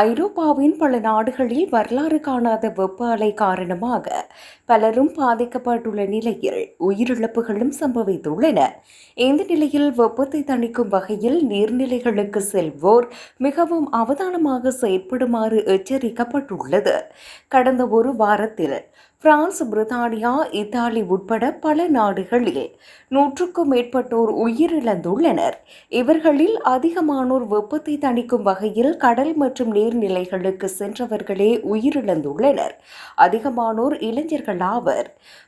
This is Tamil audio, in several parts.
ஐரோப்பாவின் பல நாடுகளில் வரலாறு காணாத வெப்ப அலை காரணமாக பலரும் பாதிக்கப்பட்டுள்ள நிலையில் உயிரிழப்புகளும் சம்பவித்துள்ளன. இந்த நிலையில் வெப்பத்தை தணிக்கும் வகையில் நீர்நிலைகளுக்கு செல்வோர் மிகவும் அவதானமாக செயற்படுமாறு எச்சரிக்கப்பட்டுள்ளது. கடந்த ஒரு வாரத்தில் பிரான்ஸ், பிரித்தானியா, இத்தாலி உட்பட பல நாடுகளில் 100க்கும் மேற்பட்டோர் உயிரிழந்துள்ளனர். இவர்களில் அதிகமானோர் வெப்பத்தை தணிக்கும் வகையில் கடல் மற்றும் நீர்நிலைகளுக்கு சென்றவர்களே உயிரிழந்துள்ளனர். அதிகமானோர் இளைஞர்கள் ஆவர்.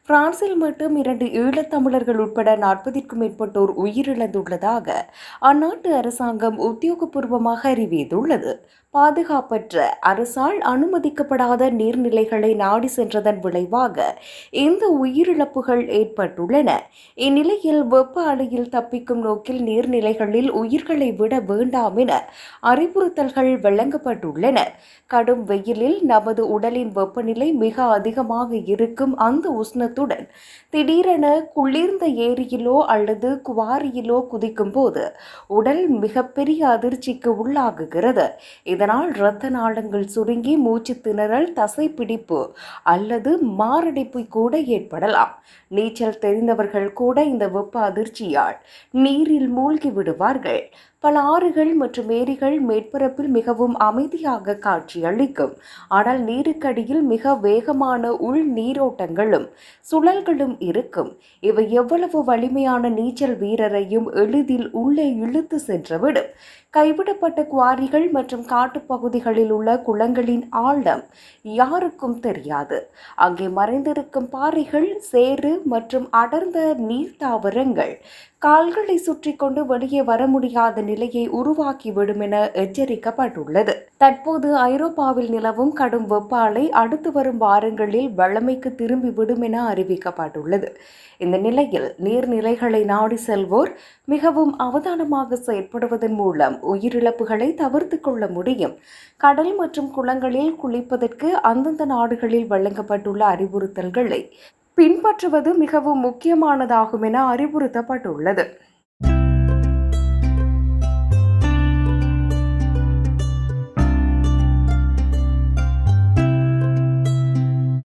பிரான்சில் மட்டும் 2 ஈழத்தமிழர்கள் உட்பட 40க்கும் மேற்பட்டோர் உயிரிழந்துள்ளதாக அந்நாட்டு அரசாங்கம் உத்தியோகபூர்வமாக அறிவித்துள்ளது. பாதுகாப்பற்ற அரசால் அனுமதிக்கப்படாத நீர்நிலைகளை நாடி சென்றதன் விளைவாக இந்த உயிரிழப்புகள் ஏற்பட்டுள்ளன. இந்நிலையில் வெப்ப அலையில் தப்பிக்கும் நோக்கில் நீர்நிலைகளில் உயிர்களை விட வேண்டாம் என அறிவுறுத்தல்கள் வழங்கப்பட்டுள்ளன. கடும் வெயிலில் நமது உடலின் வெப்பநிலை மிக அதிகமாக இருக்கும் அந்த உஷ்ணத்துடன் திடீரென குளிர்ந்த ஏரியிலோ அல்லது குவாரியிலோ குதிக்கும் போது உடல் மிகப்பெரிய அதிர்ச்சிக்கு உள்ளாகுகிறது. இதனால் இரத்த நாளங்கள் சுருங்கி மூச்சு திணறல், தசைப்பிடிப்பு அல்லது மாரடைப்பு கூட ஏற்படலாம். நீச்சல் தெரிந்தவர்கள் கூட இந்த வெப்ப அதிர்ச்சியால் நீரில் மூழ்கி விடுவார்கள். பல ஆறுகள் மற்றும் ஏரிகள் மேற்பரப்பில் மிகவும் அமைதியாக காட்சியளிக்கும். ஆனால் நீருக்கடியில் மிக வேகமான உள் நீரோட்டங்களும் சுழல்களும் இருக்கும். இவை எவ்வளவு வலிமையான நீச்சல் வீரரையும் எளிதில் உள்ளே இழுத்து சென்றுவிடும். கைவிடப்பட்ட குவாரிகள் மற்றும் காட்டுப்பகுதிகளில் உள்ள குளங்களின் ஆழம் யாருக்கும் தெரியாது. அங்கே மறைந்திருக்கும் பாறைகள், சேறு மற்றும் அடர்ந்த நீர்த்தாவரங்கள் கால்களை சுற்றி கொண்டு வெளியே வர முடியாத நிலையை உருவாக்கிவிடும் என எச்சரிக்கப்பட்டுள்ளது. தற்போது ஐரோப்பாவில் நிலவும் கடும் வெப்ப அலை அடுத்து வரும் வாரங்களில் வழமைக்கு திரும்பிவிடும் என அறிவிக்கப்பட்டுள்ளது. இந்த நிலையில் நீர்நிலைகளை நாடி செல்வோர் மிகவும் அவதானமாக செயற்படுவதன் மூலம் உயிரிழப்புகளை தவிர்த்து கொள்ள முடியும். கடல் மற்றும் குளங்களில் குளிப்பதற்கு அந்தந்த நாடுகளில் வழங்கப்பட்டுள்ள அறிவுறுத்தல்களை பின்பற்றுவது மிகவும் முக்கியமானதாகும் என அறிவுறுத்தப்பட்டுள்ளது.